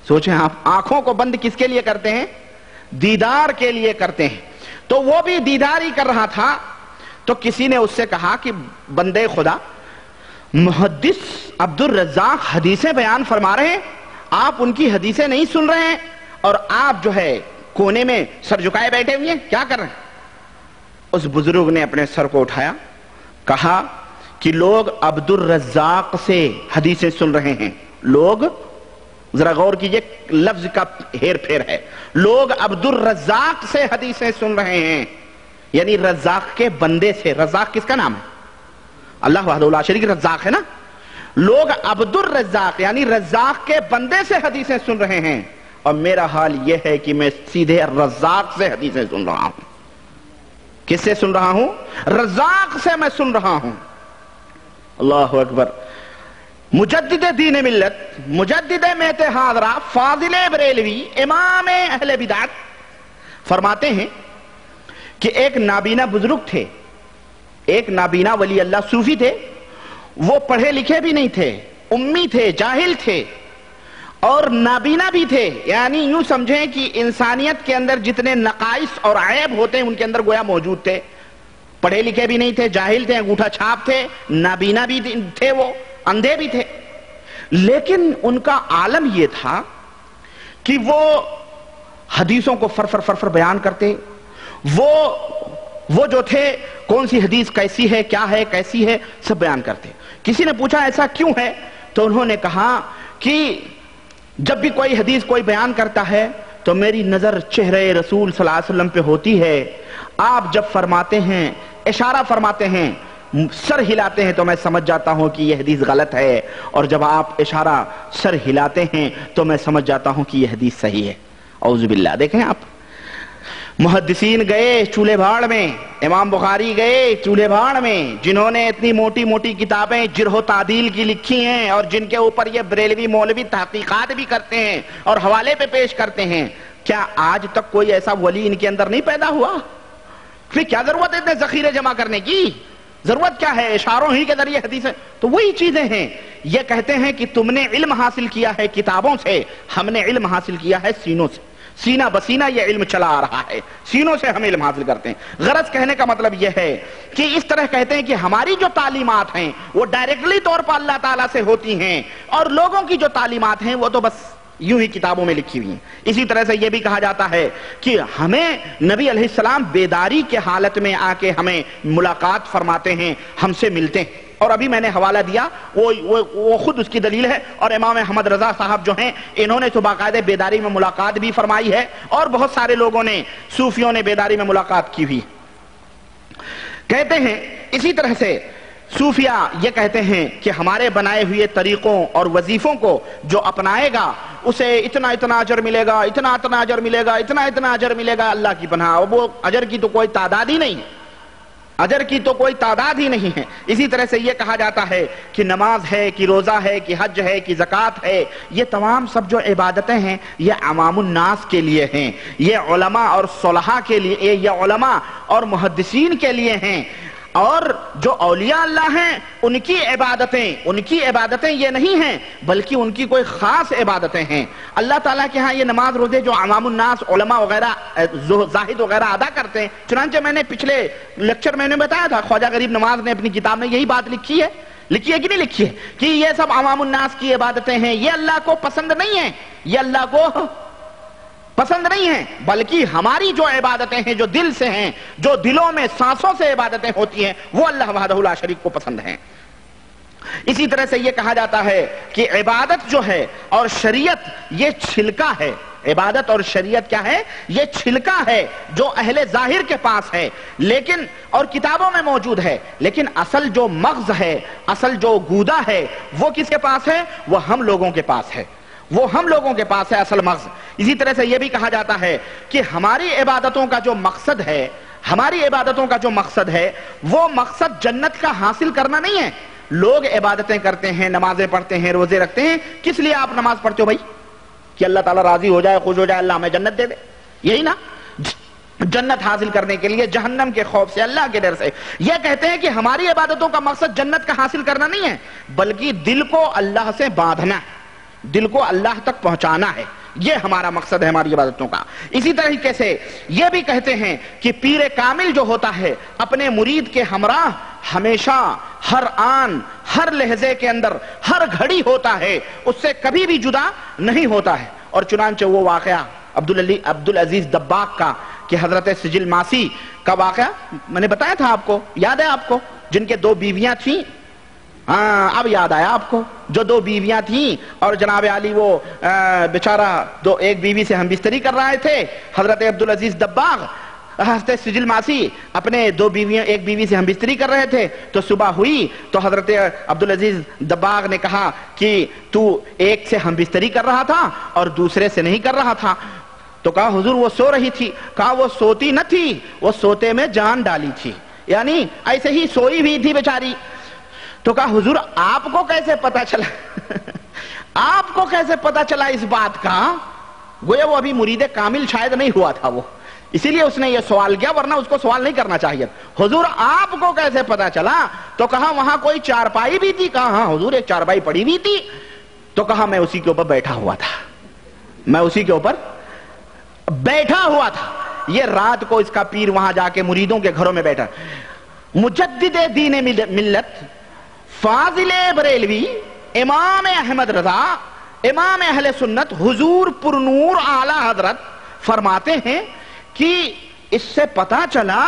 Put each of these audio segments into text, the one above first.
سوچیں آپ، آنکھوں کو بند کس کے لیے کرتے ہیں؟ دیدار کے لیے کرتے ہیں. تو وہ بھی دیدار ہی کر رہا تھا. تو کسی نے اس سے کہا کہ بندے خدا، محدث عبد الرزاق حدیثیں بیان فرما رہے ہیں، آپ ان کی حدیثیں نہیں سن رہے ہیں، اور آپ جو ہے کونے میں سر جھکائے بیٹھے ہوئے ہیں، کیا کر رہے ہیں؟ اس بزرگ نے اپنے سر کو اٹھایا، کہا کہ لوگ عبد الرزاق سے حدیثیں سن رہے ہیں. لوگ، ذرا غور کیجئے، لفظ کا ہیر پھیر ہے. لوگ عبد الرزاق سے حدیثیں سن رہے ہیں، یعنی رزاق کے بندے سے. رزاق کس کا نام ہے؟ اللہ وحدہ لا شریک رزاق ہے نا. لوگ عبد الرزاق یعنی رزاق کے بندے سے حدیثیں سن رہے ہیں، اور میرا حال یہ ہے کہ میں سیدھے رزاق سے حدیثیں سن رہا ہوں. کس سے سن رہا ہوں؟ رزاق سے میں سن رہا ہوں. اللہ اکبر. مجدد دین ملت، مجدد میت حاضرہ، فاضل بریلوی، امام اہل بدعت فرماتے ہیں کہ ایک نابینا بزرگ تھے، ایک نابینا ولی اللہ صوفی تھے. وہ پڑھے لکھے بھی نہیں تھے، امی تھے، جاہل تھے، اور نابینا بھی تھے. یعنی یوں سمجھیں کہ انسانیت کے اندر جتنے نقائص اور عیب ہوتے ہیں ان کے اندر گویا موجود تھے. پڑھے لکھے بھی نہیں تھے، جاہل تھے، انگوٹھا چھاپ تھے، نابینا بھی تھے، وہ اندھے بھی تھے. لیکن ان کا عالم یہ تھا کہ وہ حدیثوں کو فر بیان کرتے. وہ جو تھے کون سی حدیث کیسی ہے، کیا ہے، کیسی ہے، سب بیان کرتے. کسی نے پوچھا ایسا کیوں ہے؟ تو انہوں نے کہا کہ جب بھی کوئی حدیث کوئی بیان کرتا ہے تو میری نظر چہرے رسول صلی اللہ علیہ وسلم پہ ہوتی ہے. آپ جب فرماتے ہیں، اشارہ فرماتے ہیں، سر ہلاتے ہیں تو میں سمجھ جاتا ہوں کہ یہ حدیث غلط ہے، اور جب آپ اشارہ سر ہلاتے ہیں تو میں سمجھ جاتا ہوں کہ یہ حدیث صحیح ہے. اعوذ باللہ. دیکھیں آپ، محدثین گئے چولہے بھاڑ میں، امام بخاری گئے چولہے بھاڑ میں، جنہوں نے اتنی موٹی موٹی کتابیں جرح و تعدیل کی لکھی ہیں، اور جن کے اوپر یہ بریلوی مولوی تحقیقات بھی کرتے ہیں اور حوالے پہ پیش کرتے ہیں. کیا آج تک کوئی ایسا ولی ان کے اندر نہیں پیدا ہوا؟ پھر کیا ضرورت ہے اتنے ذخیرے جمع کرنے کی؟ ضرورت کیا ہے؟ اشاروں ہی کے ذریعے حدیثیں. تو وہی چیزیں ہیں. یہ کہتے ہیں کہ تم نے علم حاصل کیا ہے کتابوں سے، ہم نے علم حاصل کیا ہے سینوں سے. سینہ بسینہ یہ علم چلا آ رہا ہے، سینوں سے ہم علم حاصل کرتے ہیں. غرض کہنے کا مطلب یہ ہے کہ اس طرح کہتے ہیں کہ ہماری جو تعلیمات ہیں وہ ڈائریکٹلی طور پر اللہ تعالیٰ سے ہوتی ہیں، اور لوگوں کی جو تعلیمات ہیں وہ تو بس یوں ہی کتابوں میں لکھی ہوئی ہیں. اسی طرح سے یہ بھی کہا جاتا ہے کہ ہمیں نبی علیہ السلام بیداری کے حالت میں آ کے ہمیں ملاقات فرماتے ہیں، ہم سے ملتے ہیں. اور ابھی میں نے حوالہ دیا وہ خود اس کی دلیل ہے. اور امام احمد رضا صاحب جو ہیں انہوں نے تو باقاعدہ بیداری میں ملاقات بھی فرمائی ہے، اور بہت سارے لوگوں نے، صوفیوں نے بیداری میں ملاقات کی بھی. کہتے ہیں اسی طرح سے صوفیہ یہ کہتے ہیں کہ ہمارے بنائے ہوئے طریقوں اور وظیفوں کو جو اپنائے گا اسے اتنا اتنا اجر ملے گا، اتنا اتنا اجر ملے گا، اتنا اتنا اجر ملے گا. اللہ کی پناہ، وہ اجر کی تو کوئی تعداد ہی نہیں ہے، اجر کی تو کوئی تعداد ہی نہیں ہے. اسی طرح سے یہ کہا جاتا ہے کہ نماز ہے، کہ روزہ ہے، کہ حج ہے، کہ زکوٰۃ ہے، یہ تمام سب جو عبادتیں ہیں یہ عوام الناس کے لیے ہیں، یہ علماء اور صلحاء کے لیے، یہ علماء اور محدثین کے لیے ہیں. اور جو اولیاء اللہ ہیں ان کی عبادتیں یہ نہیں ہیں بلکہ ان کی کوئی خاص عبادتیں ہیں. اللہ تعالیٰ کے ہاں یہ نماز روزے جو عوام الناس، علماء وغیرہ، زاہد وغیرہ ادا کرتے ہیں. چنانچہ میں نے پچھلے لیکچر میں نے بتایا تھا خواجہ غریب نواز نے اپنی کتاب میں یہی بات لکھی ہے کہ نہیں لکھی ہے کہ یہ سب عوام الناس کی عبادتیں ہیں. یہ اللہ کو پسند نہیں ہیں، یہ اللہ کو پسند نہیں ہیں، بلکہ ہماری جو عبادتیں ہیں جو دل سے ہیں، جو دلوں میں سانسوں سے عبادتیں ہوتی ہیں، وہ اللہ وحدہ لا شریک کو پسند ہیں. اسی طرح سے یہ کہا جاتا ہے کہ عبادت جو ہے اور شریعت یہ چھلکا ہے. عبادت اور شریعت کیا ہے؟ یہ چھلکا ہے جو اہل ظاہر کے پاس ہے لیکن اور کتابوں میں موجود ہے، لیکن اصل جو مغز ہے، اصل جو گودا ہے، وہ کس کے پاس ہے؟ وہ ہم لوگوں کے پاس ہے، وہ ہم لوگوں کے پاس ہے اصل مغز. اسی طرح سے یہ بھی کہا جاتا ہے کہ ہماری عبادتوں کا جو مقصد ہے، ہماری عبادتوں کا جو مقصد ہے وہ مقصد جنت کا حاصل کرنا نہیں ہے. لوگ عبادتیں کرتے ہیں، نمازیں پڑھتے ہیں، روزے رکھتے ہیں. کس لیے آپ نماز پڑھتے ہو بھائی؟ کہ اللہ تعالیٰ راضی ہو جائے، خوش ہو جائے، اللہ ہمیں جنت دے دے، یہی نا؟ جنت حاصل کرنے کے لیے، جہنم کے خوف سے، اللہ کے ڈر سے. یہ کہتے ہیں کہ ہماری عبادتوں کا مقصد جنت کا حاصل کرنا نہیں ہے بلکہ دل کو اللہ سے باندھنا ہے، دل کو اللہ تک پہنچانا ہے. یہ ہمارا مقصد ہے ہماری عبادتوں کا۔ اسی طریقے سے یہ بھی کہتے ہیں کہ پیر کامل جو ہوتا ہے اپنے مرید کے ہمراہ ہمیشہ، ہر آن، ہر لحظے کے اندر، ہر گھڑی ہوتا ہے، اس سے کبھی بھی جدا نہیں ہوتا ہے۔ اور چنانچہ وہ واقعہ عبدالعزیز دباغ کا کہ حضرت سجل ماسی کا واقعہ میں نے بتایا تھا آپ کو، یاد ہے آپ کو، جن کے 2 بیویاں تھیں، ہاں اب یاد آیا آپ کو، جو 2 بیویاں تھیں اور جناب علی وہ بیچارہ ایک بیوی سے ہم بستری کر رہے تھے، حضرت عبدالعزیز دباغ حضرت سجل ماسی اپنے ایک بیوی سے ہم بستری کر رہے تھے، تو صبح ہوئی تو حضرت عبدالعزیز دباغ نے کہا کہ تو ایک سے ہم بستری کر رہا تھا اور دوسرے سے نہیں کر رہا تھا، تو کہا حضور وہ سو رہی تھی، کہا وہ سوتی نہ تھی، وہ سوتے میں جان ڈالی تھی، یعنی ایسے ہی سوئی بھی تھی بیچاری۔ تو کہا حضور آپ کو کیسے پتا چلا آپ کو کیسے پتا چلا اس بات کا؟ گویا وہ ابھی مرید کامل شاید نہیں ہوا تھا وہ، اسی لیے اس نے یہ سوال کیا، ورنہ اس کو سوال نہیں کرنا چاہیے۔ حضور آپ کو کیسے پتا چلا؟ تو کہا وہاں کوئی چارپائی بھی تھی، کہا ہاں حضور ایک چارپائی پڑی ہوئی تھی، تو کہا میں اسی کے اوپر بیٹھا ہوا تھا، میں اسی کے اوپر بیٹھا ہوا تھا۔ یہ رات کو اس کا پیر وہاں جا کے مریدوں کے گھروں میں بیٹھا، مجدد دین ملت، فاضل بریلوی، امام احمد رضا، امام اہل سنت، حضور پرنور اعلی حضرت فرماتے ہیں کہ اس سے پتا چلا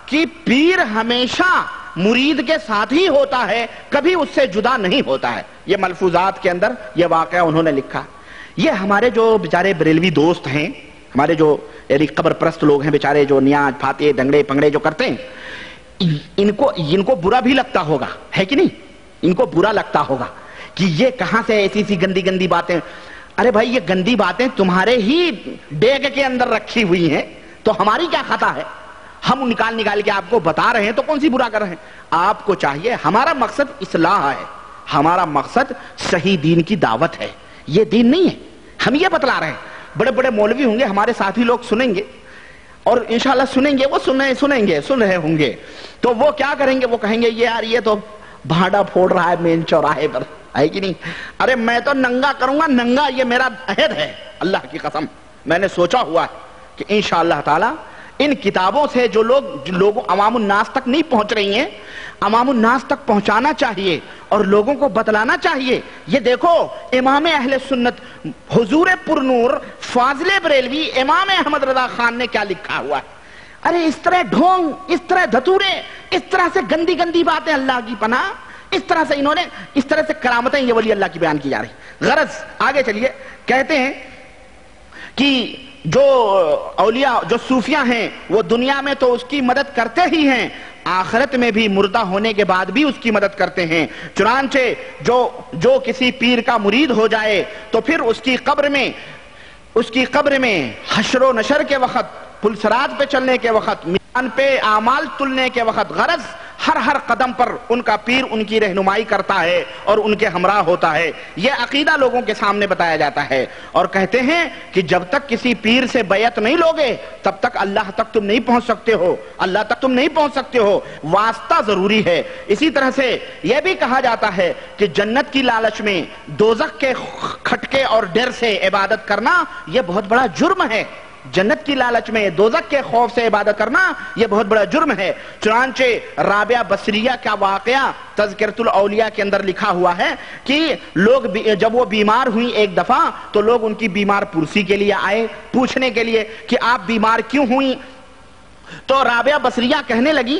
کہ پیر ہمیشہ مرید کے ساتھ ہی ہوتا ہے، کبھی اس سے جدا نہیں ہوتا ہے۔ یہ ملفوظات کے اندر یہ واقعہ انہوں نے لکھا۔ یہ ہمارے جو بیچارے بریلوی دوست ہیں، ہمارے جو قبر پرست لوگ ہیں بیچارے، جو نیاز پھاتے دنگڑے پنگڑے جو کرتے ہیں، ان کو برا بھی لگتا ہوگا، ہے کہ نہیں؟ ان کو برا لگتا ہوگا کہ یہ کہاں سے ایسی سی گندی گندی باتیں۔ ارے بھائی یہ گندی باتیں تمہارے ہی ڈیگ کے اندر رکھی ہوئی ہیں، تو ہماری کیا خطا ہے؟ ہم نکال کے آپ کو بتا رہے ہیں تو کون سی برا کر رہے ہیں؟ آپ کو چاہیے، ہمارا مقصد اصلاح ہے، ہمارا مقصد صحیح دین کی دعوت ہے، یہ دین نہیں ہے۔ ہم یہ بتلا رہے ہیں۔ بڑے بڑے مولوی ہوں گے، ہمارے ساتھی لوگ سنیں گے اور انشاءاللہ سنیں گے، وہ سن رہے ہوں گے، تو وہ کیا کریں گے؟ وہ کہیں گے یہ یار یہ تو بھانڈا پھوڑ رہا ہے مین چوراہے پر، ہے کہ نہیں؟ ارے میں تو ننگا کروں گا، ننگا، یہ میرا عہد ہے، اللہ کی قسم میں نے سوچا ہوا ہے کہ انشاءاللہ تعالی ان کتابوں سے جو لوگ عوام الناس تک نہیں پہنچ رہی ہیں، عوام الناس تک پہنچانا چاہیے اور لوگوں کو بتلانا چاہیے۔ یہ دیکھو امام اہل سنت حضور پرنور فاضل بریلوی امام احمد رضا خان نے کیا لکھا ہوا ہے۔ ارے اس طرح ڈھونگ، اس طرح دھتورے، اس طرح سے گندی گندی باتیں، اللہ کی پناہ، اس طرح سے انہوں نے، اس طرح سے کرامتیں یہ ولی اللہ کی بیان کی جا رہی۔ غرض آگے چلیے، کہتے ہیں کہ جو اولیاء، جو صوفیاء ہیں، وہ دنیا میں تو اس کی مدد کرتے ہی ہیں، آخرت میں بھی مردہ ہونے کے بعد بھی اس کی مدد کرتے ہیں۔ چنانچہ جو کسی پیر کا مرید ہو جائے تو پھر اس کی قبر میں حشر و نشر کے وقت، پلسرات پہ چلنے کے وقت، میدان پہ اعمال تلنے کے وقت، غرض ہر قدم پر ان کا پیر ان کی رہنمائی کرتا ہے اور ان کے ہمراہ ہوتا ہے۔ یہ عقیدہ لوگوں کے سامنے بتایا جاتا ہے، اور کہتے ہیں کہ جب تک کسی پیر سے بیعت نہیں لوگے تب تک اللہ تک تم نہیں پہنچ سکتے ہو، اللہ تک تم نہیں پہنچ سکتے ہو، واسطہ ضروری ہے۔ اسی طرح سے یہ بھی کہا جاتا ہے کہ جنت کی لالچ میں دوزخ کے کھٹکے اور ڈر سے عبادت کرنا یہ بہت بڑا جرم ہے۔ جنت کی لالچ میں دوزخ کے خوف سے عبادت کرنا یہ بہت بڑا جرم ہے۔ چنانچہ رابعہ بصریہ کا واقعہ تذکرۃ الاولیاء کے اندر لکھا ہوا ہے کہ لوگ جب وہ بیمار ہوئی ایک دفعہ تو لوگ ان کی بیمار پرسی کے لیے آئے، پوچھنے کے لیے کہ آپ بیمار کیوں ہوئی؟ تو رابعہ بصریہ کہنے لگی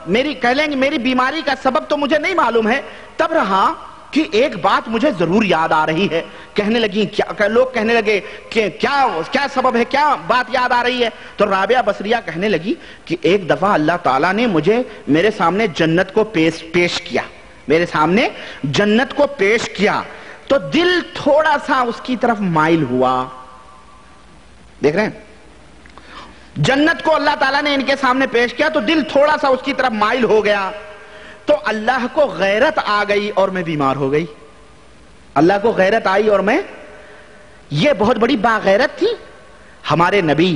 میری بیماری کا سبب تو مجھے نہیں معلوم ہے، تب رہا کہ ایک بات مجھے ضرور یاد آ رہی ہے۔ کہنے لگی لوگ کہنے لگے کہ کیا سبب ہے، کیا بات یاد آ رہی ہے؟ تو رابعہ بصریہ کہنے لگی کہ ایک دفعہ اللہ تعالیٰ نے میرے سامنے جنت کو پیش کیا، میرے سامنے جنت کو پیش کیا تو دل تھوڑا سا اس کی طرف مائل ہوا۔ دیکھ رہے ہیں، جنت کو اللہ تعالیٰ نے ان کے سامنے پیش کیا تو دل تھوڑا سا اس کی طرف مائل ہو گیا، تو اللہ کو غیرت آ گئی اور میں بیمار ہو گئی۔ اللہ کو غیرت آئی اور میں، یہ بہت بڑی باغیرت تھی ہمارے نبی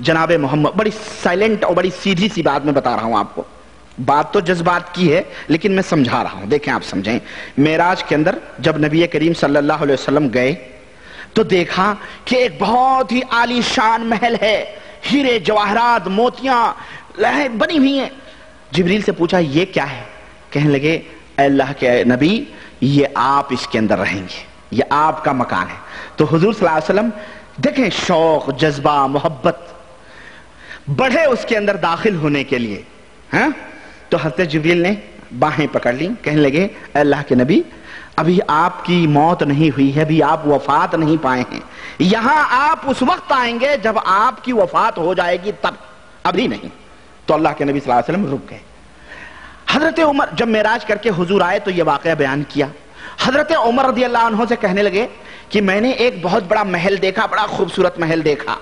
جناب محمد۔ بڑی سائلنٹ اور بڑی سیدھی سی بات میں بتا رہا ہوں آپ کو، بات تو جذبات کی ہے لیکن میں سمجھا رہا ہوں، دیکھیں آپ سمجھیں۔ معراج کے اندر جب نبی کریم صلی اللہ علیہ وسلم گئے تو دیکھا کہ ایک بہت ہی عالی شان محل ہے، ہیرے جواہرات موتیاں بنی ہوئی ہیں۔ جبریل سے پوچھا یہ کیا ہے؟ کہنے لگے اے اللہ کے نبی یہ آپ اس کے اندر رہیں گے، یہ آپ کا مکان ہے۔ تو حضور صلی اللہ علیہ وسلم دیکھیں شوق جذبہ محبت بڑھے اس کے اندر داخل ہونے کے لیے، ہاں تو حضرت جبریل نے باہیں پکڑ لی، کہنے لگے اے اللہ کے نبی ابھی آپ کی موت نہیں ہوئی ہے، ابھی آپ وفات نہیں پائے ہیں، یہاں آپ اس وقت آئیں گے جب آپ کی وفات ہو جائے گی تب، ابھی نہیں۔ تو اللہ کے نبی صلی اللہ علیہ وسلم رک گئے۔ حضرت عمر جب معراج کر کے حضور آئے تو یہ واقعہ بیان کیا۔ حضرت عمر رضی اللہ عنہ سے کہنے لگے کہ میں نے ایک بہت بڑا محل دیکھا، بڑا خوبصورت محل دیکھا،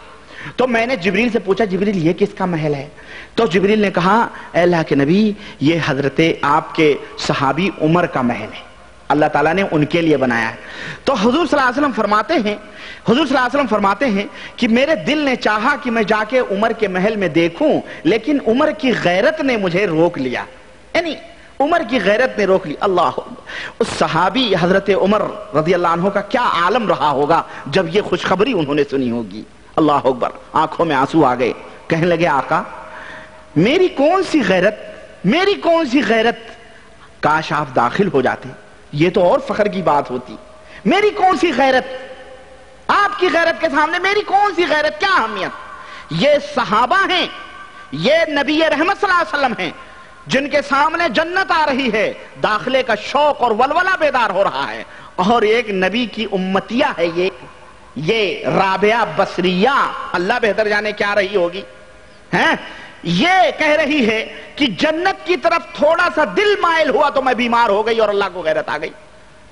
تو میں نے جبریل سے پوچھا جبریل یہ کس کا محل ہے؟ تو جبریل نے کہا اے اللہ کے نبی یہ حضرت آپ کے صحابی عمر کا محل ہے، اللہ تعالیٰ نے ان کے لیے بنایا ہے۔ تو حضور صلی اللہ علیہ وسلم فرماتے ہیں کہ میرے دل نے چاہا کہ میں جا کے عمر کے محل میں دیکھوں، لیکن عمر کی غیرت نے مجھے روک لیا، یعنی عمر کی غیرت نے روک لی۔ اللہ اس صحابی حضرت عمر رضی اللہ عنہ کا کیا عالم رہا ہوگا جب یہ خوشخبری انہوں نے سنی ہوگی۔ اللہ اکبر، آنکھوں میں آنسو آ گئے، کہنے لگے آقا میری کون سی غیرت، کاش آپ داخل ہو جاتے، یہ تو اور فخر کی بات ہوتی۔ میری کون سی غیرت، آپ کی غیرت کے سامنے میری کون سی غیرت، کیا اہمیت؟ یہ صحابہ ہیں، یہ نبی رحمت صلی اللہ علیہ وسلم ہیں جن کے سامنے جنت آ رہی ہے، داخلے کا شوق اور ولولہ بیدار ہو رہا ہے، اور ایک نبی کی امتیہ ہے یہ رابعہ بصریہ، اللہ بہتر جانے کیا رہی ہوگی، ہیں یہ کہہ رہی ہے کہ جنت کی طرف تھوڑا سا دل مائل ہوا تو میں بیمار ہو گئی اور اللہ کو غیرت آ گئی۔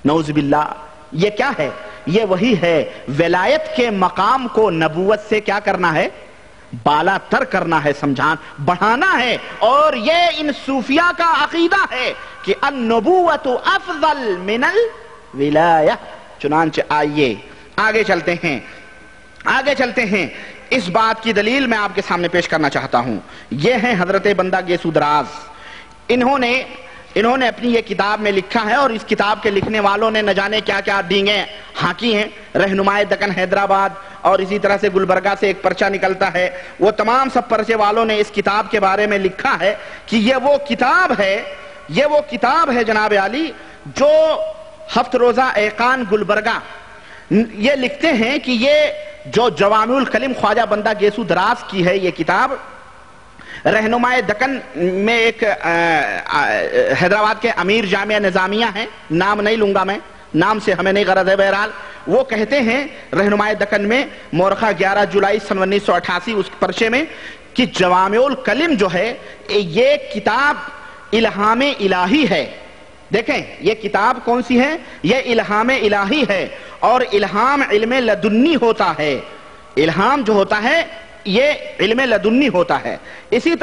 نعوذ باللہ، یہ کیا ہے؟ یہ وہی ہے ولایت کے مقام کو نبوت سے کیا کرنا ہے؟ بالا تر کرنا ہے، سمجھان بڑھانا ہے، اور یہ ان صوفیاء کا عقیدہ ہے کہ النبوت افضل من الولایہ۔ چنانچہ آئیے آگے چلتے ہیں، اس بات کی دلیل میں آپ کے سامنے پیش کرنا چاہتا ہوں۔ یہ ہیں حضرت بندہ گیسو دراز، انہوں نے اپنی یہ کتاب میں لکھا ہے، اور اس کتاب کے لکھنے والوں نے نہ جانے کیا کیا ڈینگیں ہانکی ہیں۔ رہنمائے دکن حیدرآباد اور اسی طرح سے گلبرگہ سے ایک پرچہ نکلتا ہے، وہ تمام سب پرچے والوں نے اس کتاب کے بارے میں لکھا ہے کہ یہ وہ کتاب ہے جناب عالی جو ہفت روزہ ایقان گلبرگہ یہ لکھتے ہیں کہ یہ جو جوامع الکلم خواجہ بندہ گیسو دراز کی ہے، یہ کتاب رہنمائے دکن میں ایک حیدرآباد کے امیر جامعہ نظامیہ ہیں، نام نہیں لوں گا میں، نام سے ہمیں نہیں غرض ہے، بہرحال وہ کہتے ہیں رہنمائے دکن میں مورخہ 11 جولائی سن 1988 اس پرچے میں کہ جوامع الکلم جو ہے یہ کتاب الہام الہی ہے۔ دیکھیں یہ کتاب کون سی ہے؟ یہ الہام الہی ہے، اور الہام علم لدنی ہوتا ہے، الہام جو ہوتا ہے یہ علم لدنی ہوتا ہے۔ اسی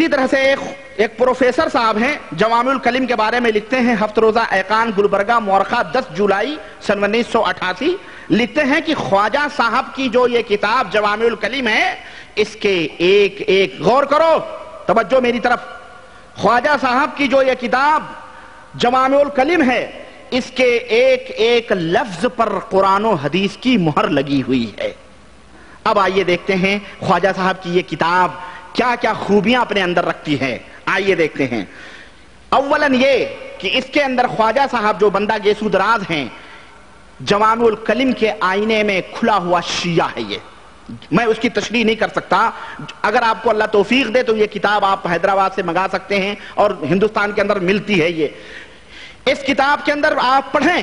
طرح سے ایک پروفیسر صاحب ہیں جوامع الکلم کے بارے میں لکھتے ہیں، ہفت روزہ ایقان گلبرگہ مورخہ 10 جولائی سن 1988 لکھتے ہیں کہ خواجہ صاحب کی جو یہ کتاب جوامع الکلم ہے، اس کے ایک غور کرو، توجہ میری طرف، خواجہ صاحب کی جو یہ کتاب جوامع الکلم ہے اس کے ایک لفظ پر قرآن و حدیث کی مہر لگی ہوئی ہے۔ اب آئیے دیکھتے ہیں خواجہ صاحب کی یہ کتاب کیا کیا خوبیاں اپنے اندر رکھتی ہے، آئیے دیکھتے ہیں۔ اولاً یہ کہ اس کے اندر خواجہ صاحب جو بندہ گیسو دراز ہیں، جوامع الکلم کے آئینے میں کھلا ہوا شیعہ ہے یہ، میں اس کی تشریح نہیں کر سکتا، اگر آپ کو اللہ توفیق دے تو یہ کتاب آپ حیدرآباد سے منگا سکتے ہیں، اور ہندوستان کے اندر ملتی ہے یہ۔ اس کتاب کے اندر آپ پڑھیں،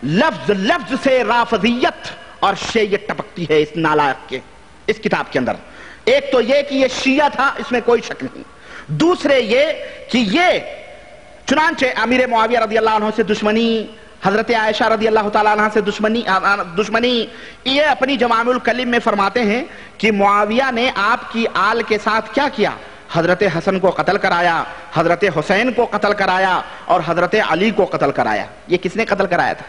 لفظ سے رافضیت اور شیعیت ٹپکتی ہے اس نالائق کے اس کتاب کے اندر۔ ایک تو یہ کہ یہ شیعہ تھا، اس میں کوئی شک نہیں، دوسرے یہ کہ یہ چنانچہ امیر معاویہ رضی اللہ عنہ سے دشمنی، حضرت عائشہ رضی اللہ تعالیٰ عنہ سے دشمنی، یہ اپنی جوامع الکلم میں فرماتے ہیں کہ معاویہ نے آپ کی آل کے ساتھ کیا کیا؟ حضرت حسن کو قتل کرایا، حضرت حسین کو قتل کرایا، اور حضرت علی کو قتل کرایا۔ یہ کس نے قتل کرایا تھا؟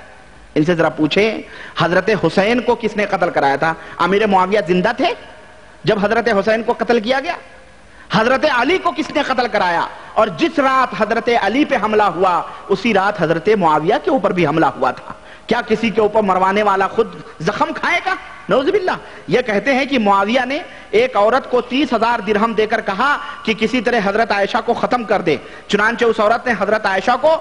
ان سے ذرا پوچھیں، حضرت حسین کو کس نے قتل کرایا تھا؟ امیر معاویہ زندہ تھے جب حضرت حسین کو قتل کیا گیا؟ حضرت علی کو کس نے قتل کرایا؟ اور جس رات حضرت علی پہ حملہ ہوا اسی رات حضرت معاویہ کے اوپر بھی حملہ ہوا تھا۔ کیا کسی کے اوپر مروانے والا خود زخم کھائے گا؟ نعوذ باللہ۔ یہ کہتے ہیں کہ معاویہ نے ایک عورت کو 30,000 درہم دے کر کہا کہ کسی طرح حضرت عائشہ کو ختم کر دے، چنانچہ اس عورت نے حضرت عائشہ کو